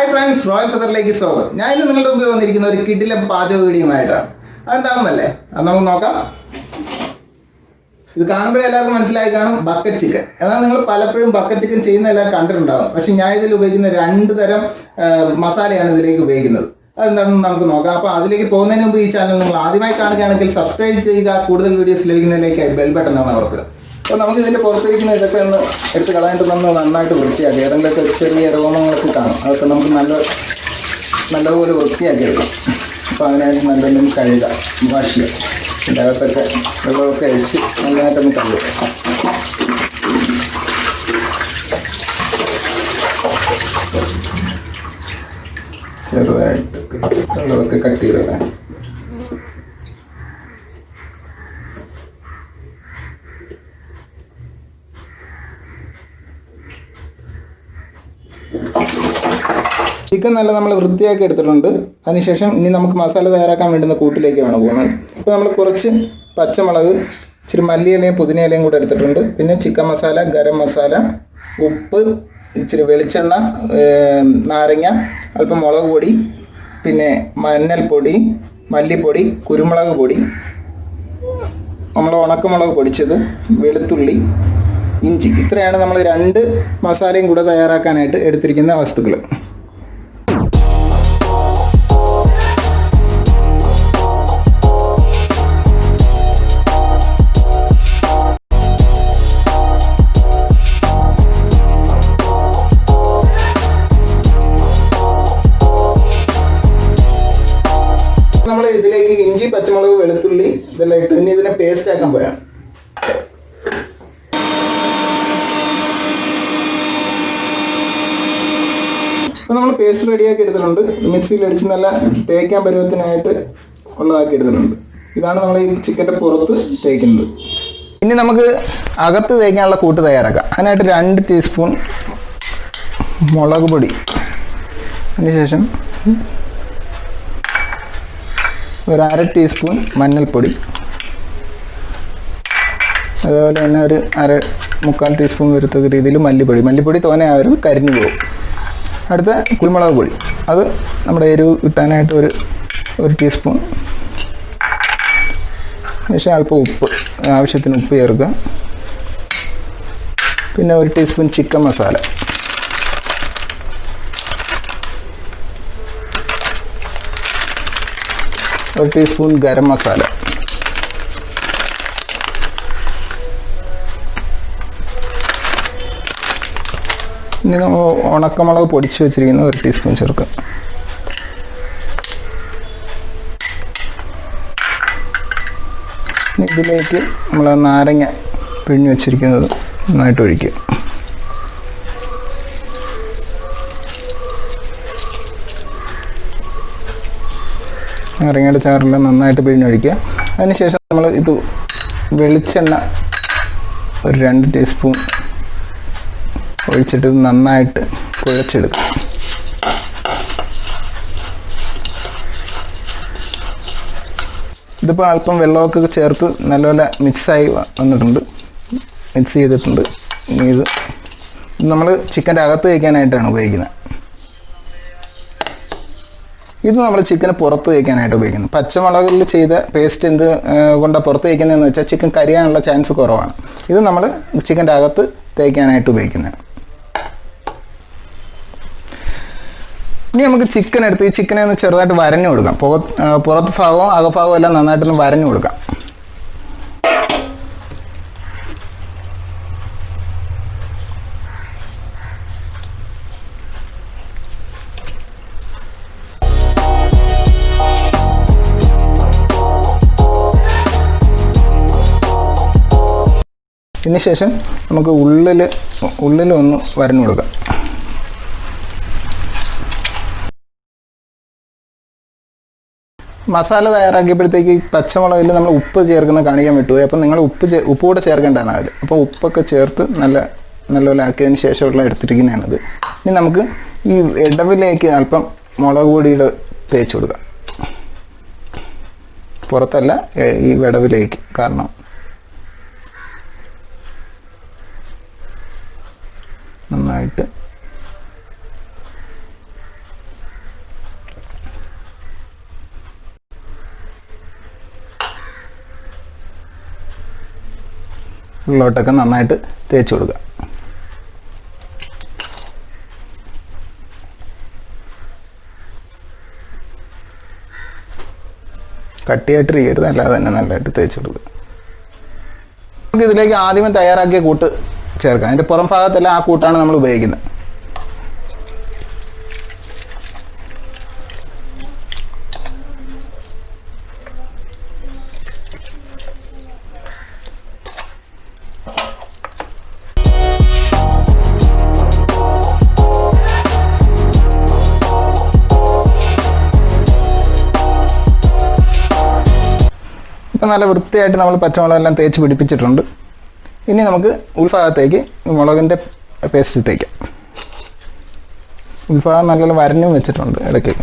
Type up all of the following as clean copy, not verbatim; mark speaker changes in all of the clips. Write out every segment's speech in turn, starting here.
Speaker 1: Hi friends, royal ഫെദറിലേക്ക് സ്വാഗതം. ഞാൻ ഇന്ന് നിങ്ങളുടെ മുമ്പിൽ വന്നിരിക്കുന്ന ഒരു കിടിലൻ പാചക വീഡിയോയുമായിട്ടാണ്. അതെന്താണെന്നല്ലേ, അത് നമുക്ക് നോക്കാം. ഇത് കാണുമ്പോഴേ എല്ലാവർക്കും മനസ്സിലായി കാണും, ബക്കറ്റ് ചിക്കൻ. എന്നാൽ നിങ്ങൾ പലപ്പോഴും ബക്കറ്റ് ചിക്കൻ ചെയ്യുന്നതെല്ലാം കണ്ടിട്ടുണ്ടാകും. പക്ഷേ ഞാൻ ഇതിൽ ഉപയോഗിക്കുന്ന 2 തരം മസാലയാണ് ഇതിലേക്ക് ഉപയോഗിക്കുന്നത്. അതെന്താണെന്ന് നമുക്ക് നോക്കാം. അപ്പോൾ അതിലേക്ക് പോകുന്നതിന് മുമ്പ് ഈ ചാനൽ നിങ്ങൾ ആദ്യമായി കാണുകയാണെങ്കിൽ സബ്സ്ക്രൈബ് ചെയ്യുക. കൂടുതൽ വീഡിയോസ് ലഭിക്കുന്നതിലേക്ക് ബെൽ ബട്ടൺ ആണ് ഓർക്കുക. അപ്പോൾ നമുക്ക് ഇതിൻ്റെ പുറത്തിരിക്കുന്ന ഇതൊക്കെ ഒന്ന് എടുത്ത് കളയാനായിട്ട് നന്നായിട്ട് വൃത്തിയാക്കി, ഏതെങ്കിലുമൊക്കെ ചെറിയ രോമങ്ങളൊക്കെ കാണും, അതൊക്കെ നമുക്ക് നല്ലതുപോലെ വൃത്തിയാക്കി എടുക്കാം. അപ്പോൾ അതിനായിട്ട് നല്ലൊന്നും കഴുകുക, വാഷ് ചെയ്യുക. ഇതിൻ്റെ അകത്തൊക്കെ വെള്ളമൊക്കെ അഴിച്ച് നല്ലതായിട്ടൊന്ന് കഴുകുക. ചെറുതായിട്ട് വെള്ളമൊക്കെ കട്ട് ചെയ്ത് കളയാം. ചിക്കൻ നല്ല നമ്മൾ വൃത്തിയാക്കി എടുത്തിട്ടുണ്ട്. അതിനുശേഷം ഇനി നമുക്ക് മസാല തയ്യാറാക്കാൻ വേണ്ടുന്ന കൂട്ടിലേക്കാണ് പോകുന്നത്. ഇപ്പോൾ നമ്മൾ കുറച്ച് പച്ചമുളക്, ഇച്ചിരി മല്ലിയിലയും പുതിനയിലയും കൂടെ എടുത്തിട്ടുണ്ട്. പിന്നെ ചിക്കൻ മസാല, ഗരം മസാല, ഉപ്പ്, ഇച്ചിരി വെളിച്ചെണ്ണ, നാരങ്ങ, അല്പം മുളക് പൊടി, പിന്നെ മഞ്ഞൾപ്പൊടി, മല്ലിപ്പൊടി, കുരുമുളക് പൊടി, നമ്മൾ ഉണക്കമുളക് പൊടിച്ചത്, വെളുത്തുള്ളി, ഇഞ്ചി. ഇത്രയാണ് നമ്മൾ 2 മസാലയും കൂടെ തയ്യാറാക്കാനായിട്ട് എടുത്തിരിക്കുന്ന വസ്തുക്കൾ. നമ്മൾ ഇതിലേക്ക് ഇഞ്ചി, പച്ചമുളക്, വെളുത്തുള്ളി ഇതെല്ലാം ഇട്ട് ഇതിനെ പേസ്റ്റ് ആക്കാൻ പോയാണ്. അപ്പോൾ നമ്മൾ പേസ്റ്റ് റെഡിയാക്കി എടുത്തിട്ടുണ്ട്. മിക്സിയിൽ അടിച്ച് നല്ല തേക്കാൻ പരുവത്തിനായിട്ട് ഉള്ളതാക്കി എടുത്തിട്ടുണ്ട്. ഇതാണ് നമ്മൾ ഈ ചിക്കൻ്റെ പുറത്ത് തേക്കുന്നത്. ഇനി നമുക്ക് അകത്ത് തേക്കാനുള്ള കൂട്ട് തയ്യാറാക്കാം. അതിനായിട്ട് 2 ടീസ്പൂൺ മുളക് പൊടി, അതിനുശേഷം 1/2 ടീസ്പൂൺ മഞ്ഞൾപ്പൊടി, അതുപോലെ തന്നെ 1/4 ടീസ്പൂൺ വരത്തക്ക രീതിയിൽ മല്ലിപ്പൊടി തോനെ ആവരുത്, കരിഞ്ഞു പോകും. അടുത്ത കുരുമുളക് പൊടി, അത് നമ്മുടെ എരിവ് കിട്ടാനായിട്ട് 1 ടീസ്പൂൺ. ശേഷം അല്പം ഉപ്പ്, ആവശ്യത്തിന് ഉപ്പ് ചേർക്കുക. പിന്നെ 1 ടീസ്പൂൺ ചിക്കൻ മസാല, ഒരു ടീസ്പൂൺ ഗരം മസാല, ഇനി നമ്മൾ ഉണക്കമുളക് പൊടിച്ച് വെച്ചിരിക്കുന്ന 1 ടീസ്പൂൺ ചേർക്കുക. ഇതിലേക്ക് നമ്മൾ നാരങ്ങ പിഴിഞ്ഞ് വെച്ചിരിക്കുന്നത് നന്നായിട്ട് ഒഴിക്കുക. നാരങ്ങയുടെ ചാറെല്ലാം നന്നായിട്ട് പിഴിഞ്ഞൊഴിക്കുക. അതിനുശേഷം നമ്മൾ വെളിച്ചെണ്ണ 2 ടീസ്പൂൺ ഒഴിച്ചിട്ട് നന്നായിട്ട് കുഴച്ചെടുക്കുക. ഇതിപ്പോൾ അല്പം വെള്ളമൊക്കെ ചേർത്ത് നല്ലപോലെ മിക്സായി വന്നിട്ടുണ്ട്, മിക്സ് ചെയ്തിട്ടുണ്ട്. ഇത് നമ്മൾ ചിക്കൻ്റെ അകത്ത് വയ്ക്കാനായിട്ടാണ് ഉപയോഗിക്കുന്നത്. ഇത് നമ്മൾ ചിക്കന് പുറത്ത് വയ്ക്കാനായിട്ട് ഉപയോഗിക്കുന്നത്. പച്ചമുളകിൽ ചെയ്ത പേസ്റ്റ് എന്ത് കൊണ്ടാണ് പുറത്ത് വയ്ക്കുന്നതെന്ന് വെച്ചാൽ ചിക്കൻ കരിയാനുള്ള ചാൻസ് കുറവാണ്. ഇത് നമ്മൾ ചിക്കൻ്റെ അകത്ത് തേക്കാനായിട്ട് ഉപയോഗിക്കുന്നത്. ഇനി നമുക്ക് ചിക്കൻ എടുത്ത് ഈ ചിക്കനെ ഒന്ന് ചെറുതായിട്ട് വരഞ്ഞു കൊടുക്കാം. പുറത്ത് ഭാഗവും അകഭാഗവും എല്ലാം നന്നായിട്ടൊന്ന് വരഞ്ഞു കൊടുക്കാം. ഇതിനുശേഷം നമുക്ക് ഉള്ളിലൊന്ന് വരഞ്ഞു കൊടുക്കാം. മസാല തയ്യാറാക്കിയപ്പോഴത്തേക്ക് പച്ചമുളകിൽ നമ്മൾ ഉപ്പ് ചേർക്കുന്ന കാണിക്കാൻ വിട്ടുപോയി. അപ്പം നിങ്ങൾ ഉപ്പ് കൂടെ ചേർക്കേണ്ടതാണ് അതിൽ. അപ്പോൾ ഉപ്പൊക്കെ ചേർത്ത് നല്ലപോലെ ആക്കിയതിന് ശേഷമുള്ള എടുത്തിരിക്കുന്നതാണിത്. ഇനി നമുക്ക് ഈ ഇടവിലേക്ക് അല്പം മുളക് പൊടിയുടെ തേച്ച് കൊടുക്കാം. പുറത്തല്ല, ഈ വിടവിലേക്ക്. കാരണം നന്നായിട്ട് ഉള്ളിലോട്ടൊക്കെ നന്നായിട്ട് തേച്ച് കൊടുക്കുക. കട്ടിയായിട്ടിരിക്കരുത്, അല്ലാതെ തന്നെ നല്ലതായിട്ട് തേച്ച് കൊടുക്കുക. നമുക്ക് ഇതിലേക്ക് ആദ്യമേ തയ്യാറാക്കിയ കൂട്ട് ചേർക്കാം. അതിൻ്റെ പുറം ഭാഗത്തെല്ലാം ആ കൂട്ടാണ് നമ്മൾ ഉപയോഗിക്കുന്നത്. നല്ല വൃത്തിയായിട്ട് നമ്മൾ പച്ചമുളകെല്ലാം തേച്ച് പിടിപ്പിച്ചിട്ടുണ്ട്. ഇനി നമുക്ക് ഉൾഭാഗത്തേക്ക് മുളകിൻ്റെ പേസ്റ്റ് തേക്കാം. ഉൾഭാഗം നല്ലോണം വരഞ്ഞും വെച്ചിട്ടുണ്ട് ഇടയ്ക്ക്.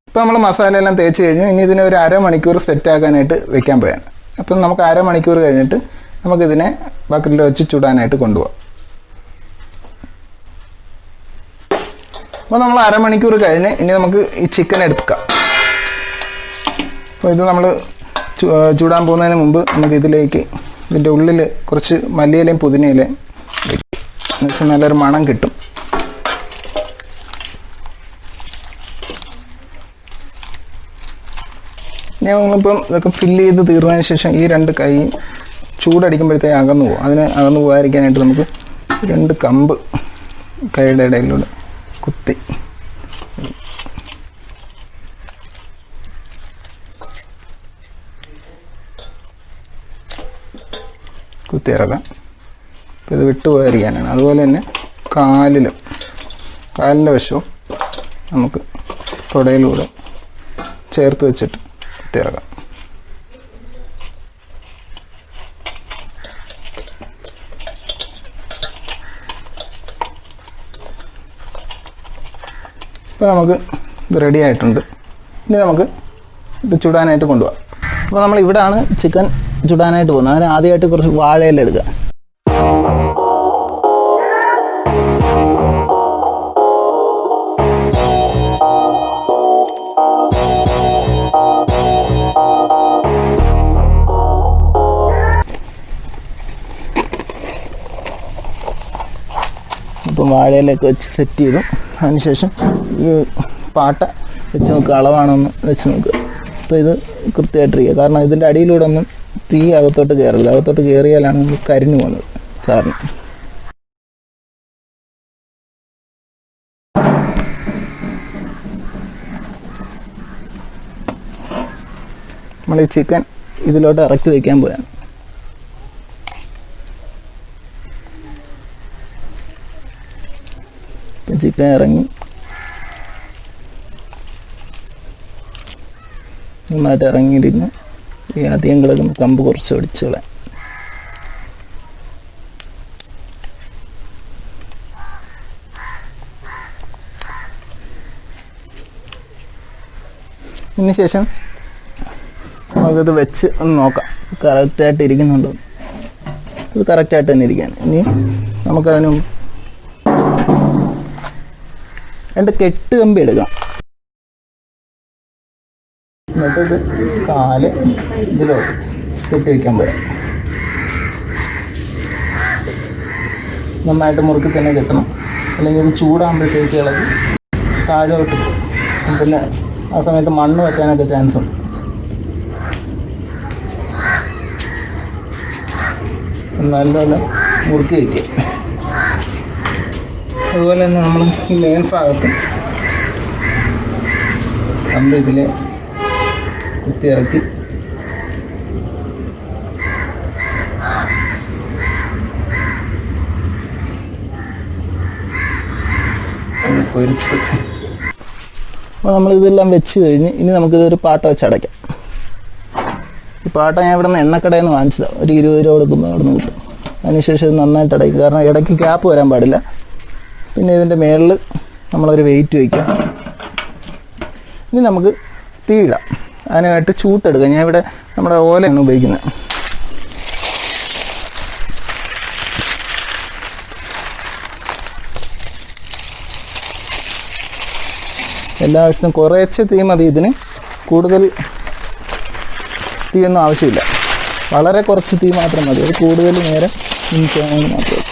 Speaker 1: ഇപ്പോൾ നമ്മൾ മസാലയെല്ലാം തേച്ച് കഴിഞ്ഞു. ഇനി ഇതിനെ ഒരു അരമണിക്കൂർ സെറ്റാക്കാനായിട്ട് വെക്കാൻ പോയാണ്. അപ്പം നമുക്ക് അരമണിക്കൂർ കഴിഞ്ഞിട്ട് നമുക്കിതിനെ ബക്കറ്റിൽ വെച്ച് ചുടാനായിട്ട് കൊണ്ടുപോകാം. അപ്പോൾ നമ്മൾ അരമണിക്കൂർ കഴിഞ്ഞ് ഇനി നമുക്ക് ഈ ചിക്കൻ എടുക്കാം. അപ്പോൾ ഇത് നമ്മൾ ചൂടാൻ പോകുന്നതിന് മുമ്പ് നമുക്ക് ഇതിലേക്ക് ഇതിൻ്റെ ഉള്ളിൽ കുറച്ച് മല്ലിയിലയും പുതിനയിലയും വയ്ക്കും. എന്നുവെച്ചാൽ നല്ലൊരു മണം കിട്ടും. ഞങ്ങളിപ്പം ഇതൊക്കെ ഫില്ല് ചെയ്ത് തീർന്നതിന് ശേഷം ഈ 2 കൈ ചൂടടിക്കുമ്പോഴത്തേക്ക് അകന്നു പോകും. അതിന് അകന്നു പോകാതിരിക്കാനായിട്ട് നമുക്ക് 2 കമ്പ് കൈയുടെ ഇടയിലൂടെ കുത്തി ഇറക്കാം. അപ്പോൾ ഇത് വിട്ടുപോകാതിരിക്കാനാണ്. അതുപോലെ തന്നെ കാലിൻ്റെ വശവും നമുക്ക് തുടയിലൂടെ ചേർത്ത് വെച്ചിട്ട് കുത്തിയിറക്കാം. ഇപ്പോൾ നമുക്ക് ഇത് റെഡി ആയിട്ടുണ്ട്. ഇനി നമുക്ക് ഇത് ചുടാനായിട്ട് കൊണ്ടുപോകാം. അപ്പോൾ നമ്മൾ ഇവിടെയാണ് ചിക്കൻ ചുടാനായിട്ട് പോകുന്നത്. അതിന് ആദ്യമായിട്ട് കുറച്ച് വാഴയില എടുക്കുക. ഇപ്പം വാഴയിലൊക്കെ വെച്ച് സെറ്റ് ചെയ്തു. അതിനുശേഷം ഈ പാട്ട വെച്ച് നോക്കുക, അളവാണൊന്ന് വെച്ച് നോക്കുക. അപ്പോൾ ഇത് കൃത്യമായിട്ടിരിക്കുക. കാരണം ഇതിൻ്റെ അടിയിലൂടെ ഒന്നും തീ അകത്തോട്ട് കയറില്ല. അകത്തോട്ട് കയറിയാലാണ് നമുക്ക് കരിഞ്ഞു പോകുന്നത് സാറിന്. നമ്മൾ ഈ ചിക്കൻ ഇതിലോട്ട് ഇറക്കി വയ്ക്കാൻ പോയാണ്. ചിക്കൻ ഇറങ്ങി നന്നായിട്ട് ഇറങ്ങിയിരിക്കുന്നു. ഈ അധികം കിടക്കുന്ന കമ്പ് കുറച്ച് ഒടിച്ച് കളയാം. ഇതിനുശേഷം നമുക്കിത് വെച്ച് ഒന്ന് നോക്കാം കറക്റ്റായിട്ട് ഇരിക്കുന്നുണ്ടോ. ഇത് കറക്റ്റായിട്ട് തന്നെ ഇരിക്കുകയാണ്. ഇനി നമുക്കതിന് 2 കെട്ട് കമ്പി എടുക്കാം. എന്നിട്ട് കാല് ഇതിലോട്ട് കെട്ടി വയ്ക്കാൻ പോയാൽ നന്നായിട്ട് മുറുക്കി തന്നെ കെട്ടണം. അല്ലെങ്കിൽ ഇത് ചൂടാകുമ്പോഴത്തേക്ക് ഇളകി താഴോട്ട് പോകും. പിന്നെ ആ സമയത്ത് മണ്ണ് വെക്കാനൊക്കെ ചാൻസ് ഉണ്ട്. നല്ലപോലെ മുറുക്കി വയ്ക്കുക. അതുപോലെ തന്നെ നമ്മൾ ഈ മേൽഭാഗത്ത് കമ്പ് ഇതിൽ കുത്തിയിറക്കി പൊരുത്ത്. അപ്പോൾ നമ്മളിതെല്ലാം വെച്ച് കഴിഞ്ഞ് ഇനി നമുക്കിതൊരു പാട്ട വെച്ച് അടയ്ക്കാം. ഈ പാട്ട ഞാൻ ഇവിടെ നിന്ന് എണ്ണക്കടയിൽ നിന്ന് വാങ്ങിച്ചതാണ്. ഒരു 20 രൂപ കൊടുക്കുമ്പോൾ അവിടെ നിന്ന് കിട്ടും. അതിനുശേഷം ഇത് നന്നായിട്ട് അടയ്ക്കും. കാരണം ഇടയ്ക്ക് ക്യാപ്പ് വരാൻ പാടില്ല. പിന്നെ ഇതിൻ്റെ മുകളിൽ നമ്മളൊരു വെയിറ്റ് വയ്ക്കാം. ഇനി നമുക്ക് തീ ഇടാം. അതിനായിട്ട് ചൂട്ടെടുക്കുക. ഞാൻ ഇവിടെ നമ്മുടെ ഓലയാണ് ഉപയോഗിക്കുന്നത്. എല്ലാ ആവശ്യത്തിനും കുറേശ്ശെ തീ മതി. ഇതിന് കൂടുതൽ തീയൊന്നും ആവശ്യമില്ല. വളരെ കുറച്ച് തീ മാത്രം മതി. അത് കൂടുതൽ നേരം ചെയ്യാൻ മാത്രമേ.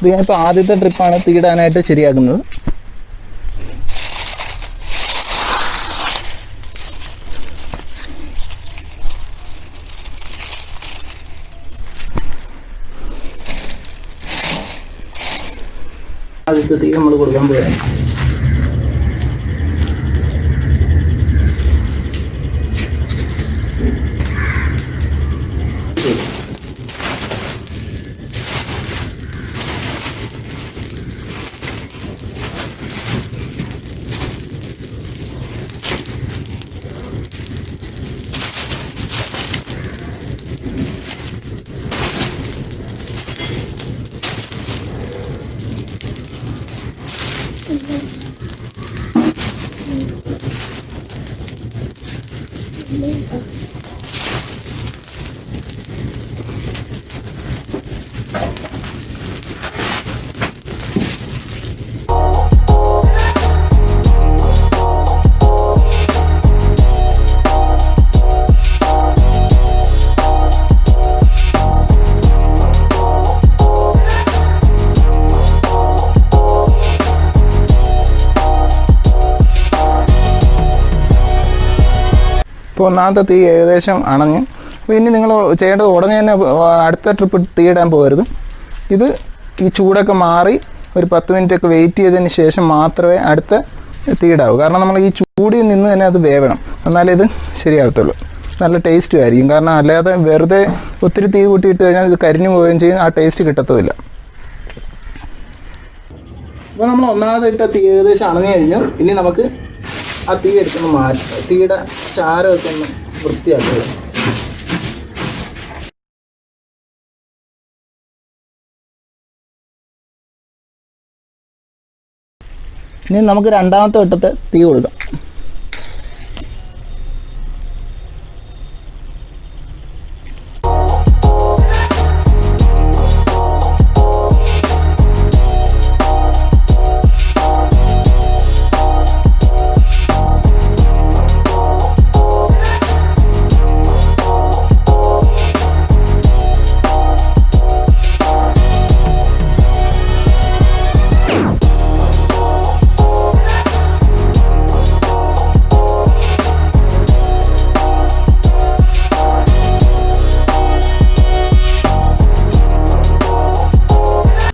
Speaker 1: ഇത് ഞാനിപ്പോൾ ആദ്യത്തെ ട്രിപ്പാണ് തീയിടാനായിട്ട് ശരിയാക്കുന്നത്. ആദ്യത്തെ തീ നമ്മൾ കൊടുക്കാൻ പോവുകയാണ്. ഇപ്പോൾ ഒന്നാമത്തെ തീ ഏകദേശം അണഞ്ഞ്. അപ്പോൾ ഇനി നിങ്ങൾ ചെയ്യേണ്ടത് ഉടനെ തന്നെ അടുത്ത ട്രിപ്പ് തീയിടാൻ പോകരുത്. ഇത് ഈ ചൂടൊക്കെ മാറി ഒരു 10 മിനിറ്റൊക്കെ വെയിറ്റ് ചെയ്തതിന് ശേഷം മാത്രമേ അടുത്ത തീയിടാവൂ. കാരണം നമ്മൾ ഈ ചൂടിൽ നിന്ന് തന്നെ അത് വേവണം, എന്നാലേ ഇത് ശരിയാകത്തുള്ളൂ. നല്ല ടേസ്റ്റും ആയിരിക്കും. കാരണം അല്ലാതെ വെറുതെ ഒത്തിരി തീ കൂട്ടിയിട്ട് കഴിഞ്ഞാൽ ഇത് കരിഞ്ഞു പോവുകയും ചെയ്യും, ആ ടേസ്റ്റ് കിട്ടത്തുമില്ല. അപ്പോൾ നമ്മൾ ഒന്നാമത് ഇട്ട തീ ഏകദേശം അണഞ്ഞു കഴിഞ്ഞു. ഇനി നമുക്ക് ആ തീ എടുത്തൊന്ന് മാറ്റുക. തീയുടെ ചാരമൊക്കെ ഒന്ന് വൃത്തിയാക്കുക. ഇനി നമുക്ക് രണ്ടാമത്തെ വട്ടത്തെ തീ കൊടുക്കാം.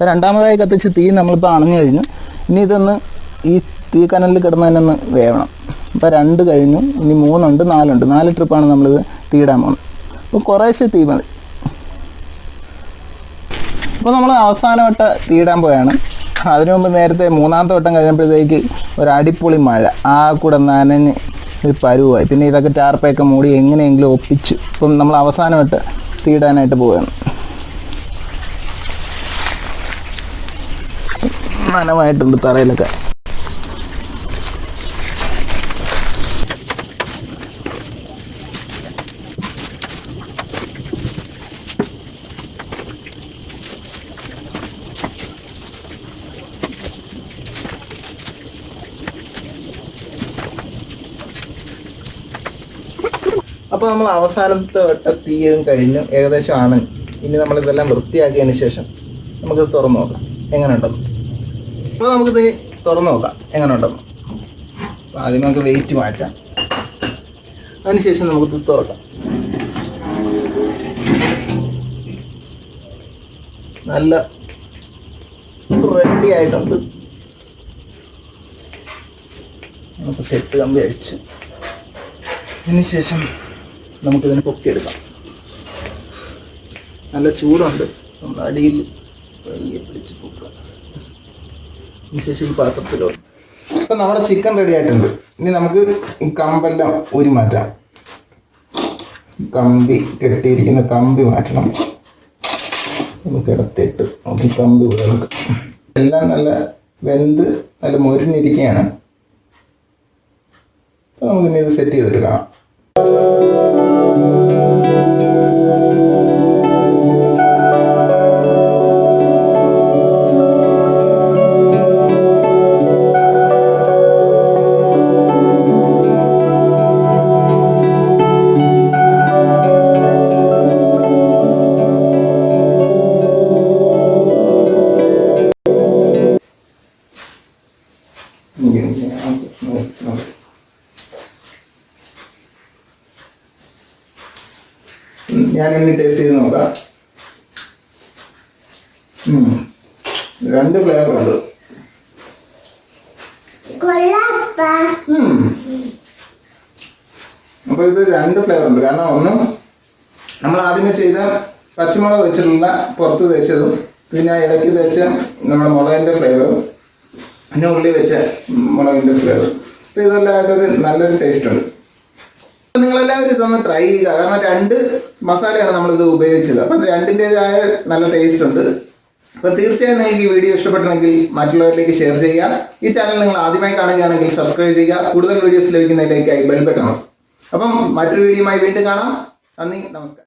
Speaker 1: രണ്ടാമതായി കത്തിച്ച് തീ നമ്മളിപ്പോൾ അണഞ്ഞു കഴിഞ്ഞു. ഇനി ഇതൊന്ന് ഈ തീ കനലിൽ കിടന്ന് തന്നെ ഒന്ന് വേവണം. ഇപ്പോൾ 2 കഴിഞ്ഞു, ഇനി 3 ഉണ്ട്, 4 ഉണ്ട്. 4 ട്രിപ്പാണ് നമ്മളിത് തീയിടാൻ പോകുന്നത്. അപ്പോൾ കുറേശ്ശെ തീ മതി. അപ്പോൾ നമ്മൾ അവസാനവട്ട തീയിടാൻ പോയാണ്. അതിനു മുമ്പ് നേരത്തെ 3ാമത്തെ വട്ടം കഴിയുമ്പോഴത്തേക്ക് ഒരു അടിപൊളി മഴ ആ കൂടെ നനഞ്ഞ് ഒരു പരുവായി. പിന്നെ ഇതൊക്കെ ടാർപ്പൊക്കെ മൂടി എങ്ങനെയെങ്കിലും ഒപ്പിച്ചു. ഇപ്പം നമ്മൾ അവസാനമായിട്ട് തീയിടാനായിട്ട് പോവുകയാണ്. നനവായിട്ടുണ്ട് തറയിലൊക്കെ. അപ്പോൾ നമ്മൾ അവസാനത്തെ വട്ട തീയും കഴിഞ്ഞു, ഏകദേശം ആണ്. ഇനി നമ്മളിതെല്ലാം വൃത്തിയാക്കിയതിന് ശേഷം നമുക്കിത് തുറന്നു നോക്കാം എങ്ങനെ ഉണ്ടെന്ന്. അപ്പോൾ നമുക്കിത് തുറന്നു നോക്കാം എങ്ങനെ ഉണ്ടെന്ന്. ആദ്യം നമുക്ക് വെയിറ്റ് മാറ്റാം, അതിനുശേഷം നമുക്കിത് തുറക്കാം. നല്ല റെഡി ആയിട്ടുണ്ട്. നമുക്ക് കെട്ട് കമ്പി അടിച്ച് അതിനുശേഷം നമുക്കിതിന് പൊക്കിയെടുക്കാം. നല്ല ചൂടുണ്ട്, നമ്മൾ അടിയിൽ പയ്യെ പിടിച്ച് പൊക്കുക. അതിനുശേഷം ഈ പാത്രത്തിലോട്ട്. ഇപ്പം നമ്മുടെ ചിക്കൻ റെഡി ആയിട്ടുണ്ട്. ഇനി നമുക്ക് ഈ കമ്പെല്ലാം ഊരി മാറ്റാം. കമ്പി കെട്ടിയിരിക്കുന്ന കമ്പി മാറ്റണം. നമുക്ക് ഇടത്തിട്ട് നമുക്ക് കമ്പി വേണം. എല്ലാം നല്ല വെന്ത് നല്ല മൊരിഞ്ഞിരിക്കുകയാണ്. അപ്പോൾ നമുക്കിനി ഇത് സെറ്റ് ചെയ്തെടുക്കാം. ഞാനിനി ടേസ്റ്റ് ചെയ്ത് നോക്കാം. 2 ഫ്ലേവർ ഉണ്ട്. അപ്പോൾ ഇത് 2 ഫ്ലേവർ ഉണ്ട്. കാരണം ഒന്ന് നമ്മൾ ആദ്യമേ ചെയ്ത പച്ചമുളക് വെച്ചിട്ടുള്ള പുറത്ത് തേച്ചതും, പിന്നെ ഇടയ്ക്ക് തേച്ച നമ്മുടെ മുളകിൻ്റെ ഫ്ലേവറും, പിന്നെ ഉള്ളി വെച്ച മുളകിൻ്റെ ഫ്ലേവർ. അപ്പോൾ ഇതെല്ലാമായിട്ടൊരു നല്ലൊരു ടേസ്റ്റ് ഉണ്ട്. നിങ്ങളെല്ലാവരും ഇതൊന്ന് ട്രൈ ചെയ്യുക. കാരണം 2 മസാലയാണ് നമ്മളിത് ഉപയോഗിച്ചത്. അപ്പം 2ൻ്റെതായ നല്ല ടേസ്റ്റ് ഉണ്ട്. അപ്പോൾ തീർച്ചയായും നിങ്ങൾക്ക് ഈ വീഡിയോ ഇഷ്ടപ്പെട്ടെങ്കിൽ മറ്റുള്ളവരിലേക്ക് ഷെയർ ചെയ്യുക. ഈ ചാനൽ നിങ്ങൾ ആദ്യമായി കാണുകയാണെങ്കിൽ സബ്സ്ക്രൈബ് ചെയ്യുക. കൂടുതൽ വീഡിയോസ് ലഭിക്കുന്നതിലേക്കായി ബെൽ ബട്ടൺ. അപ്പം മറ്റൊരു വീഡിയോയുമായി വീണ്ടും കാണാം. നന്ദി, നമസ്കാരം.